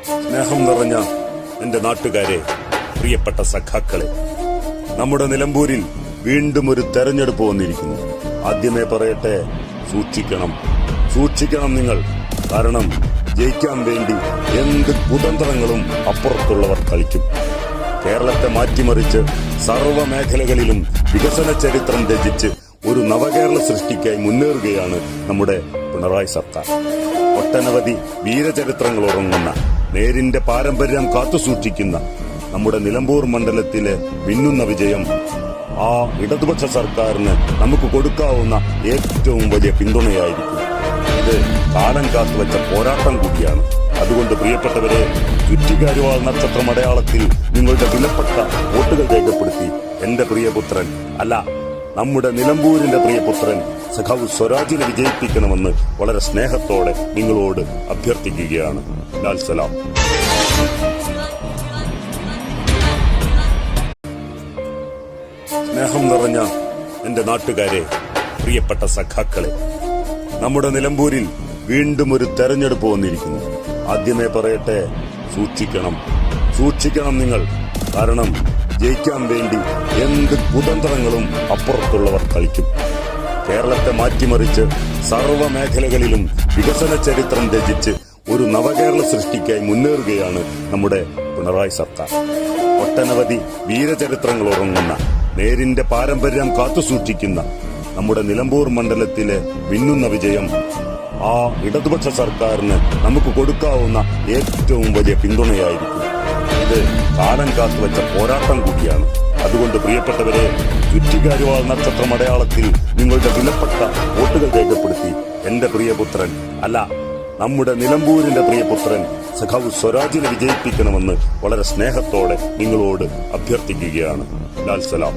സ്നേഹം നിറഞ്ഞ എന്റെ നാട്ടുകാരെ, പ്രിയപ്പെട്ട സഖാക്കളെ, നമ്മുടെ നിലമ്പൂരിൽ വീണ്ടും ഒരു തെരഞ്ഞെടുപ്പ് വന്നിരിക്കുന്നു. ആദ്യമേ പറയട്ടെ, സൂക്ഷിക്കണം നിങ്ങൾ. കാരണം ജയിക്കാൻ വേണ്ടി എന്ത് കുതന്ത്രങ്ങളും അപ്പുറത്തുള്ളവർ കളിക്കും. കേരളത്തെ മാറ്റിമറിച്ച് സർവ്വ മേഖലകളിലും വികസന ചരിത്രം രചിച്ച് ഒരു നവകേരള സൃഷ്ടിക്കായി മുന്നേറുകയാണ് നമ്മുടെ പിണറായി സർക്കാർ. ഒട്ടനവധി വീരചരിത്രങ്ങൾ ഉറങ്ങുന്ന, നേരിന്റെ പാരമ്പര്യം കാത്തുസൂക്ഷിക്കുന്ന നമ്മുടെ നിലമ്പൂർ മണ്ഡലത്തിലെ മിന്നുന്ന വിജയം ആ ഇടതുപക്ഷ സർക്കാരിന് നമുക്ക് കൊടുക്കാവുന്ന ഏറ്റവും വലിയ പിന്തുണയായിരിക്കും. ഇത് കാലം കാത്തുവച്ച പോരാട്ടം കൂടിയാണ്. അതുകൊണ്ട് പ്രിയപ്പെട്ടവരെ, ചുറ്റിക്കാരുവാൾ നക്ഷത്രം അടയാളത്തിൽ നിങ്ങളുടെ വിലപ്പെട്ട വോട്ടുകൾ രേഖപ്പെടുത്തി എന്റെ പ്രിയപുത്രൻ, അല്ല നമ്മുടെ നിലമ്പൂരിന്റെ പ്രിയപുത്രൻ സഖാവ് സ്വരാജിനെ വിജയിപ്പിക്കണമെന്ന് വളരെ സ്നേഹത്തോടെ നിങ്ങളോട് അഭ്യർത്ഥിക്കുകയാണ്. ലാൽ സലാം. സ്നേഹം നിറഞ്ഞ എന്റെ നാട്ടുകാരെ, പ്രിയപ്പെട്ട സഖാക്കളെ, നമ്മുടെ നിലമ്പൂരിൽ വീണ്ടും ഒരു തെരഞ്ഞെടുപ്പ് വന്നിരിക്കുന്നു. ആദ്യമേ പറയട്ടെ, സൂക്ഷിക്കണം നിങ്ങൾ. കാരണം ജയിക്കാൻ വേണ്ടി എന്ത് കുതന്ത്രങ്ങളും അപ്പുറത്തുള്ളവർ കളിക്കും. കേരളത്തെ മാറ്റിമറിച്ച് സർവ്വ മേഖലകളിലും വികസന ചരിത്രം രചിച്ച് ഒരു നവകേരള സൃഷ്ടിക്കായി മുന്നേറുകയാണ് നമ്മുടെ പിണറായി സർക്കാർ. ഒട്ടനവധി വീരചരിത്രങ്ങൾ ഉറങ്ങുന്ന, നേരിന്റെ പാരമ്പര്യം കാത്തുസൂക്ഷിക്കുന്ന നമ്മുടെ നിലമ്പൂർ മണ്ഡലത്തിലെ മിന്നുന്ന വിജയം ആ ഇടതുപക്ഷ സർക്കാരിന് നമുക്ക് കൊടുക്കാവുന്ന ഏറ്റവും വലിയ പിന്തുണയായിരിക്കും. ഇത് കാലം കാത്തുവച്ച പോരാട്ടം കൂടിയാണ്. അതുകൊണ്ട് പ്രിയപ്പെട്ടവരെ, ചുറ്റിക്കാരുവാൾ നക്ഷത്രം അടയാളത്തിൽ നിങ്ങളുടെ വിലപ്പെട്ട വോട്ടുകൾ രേഖപ്പെടുത്തി എന്റെ പ്രിയപുത്രൻ, അല്ല നമ്മുടെ നിലമ്പൂരിന്റെ പ്രിയപുത്രൻ സഖാവ് സ്വരാജിനെ വിജയിപ്പിക്കണമെന്ന് വളരെ സ്നേഹത്തോടെ നിങ്ങളോട് അഭ്യർത്ഥിക്കുകയാണ്. ലാൽ സലാം.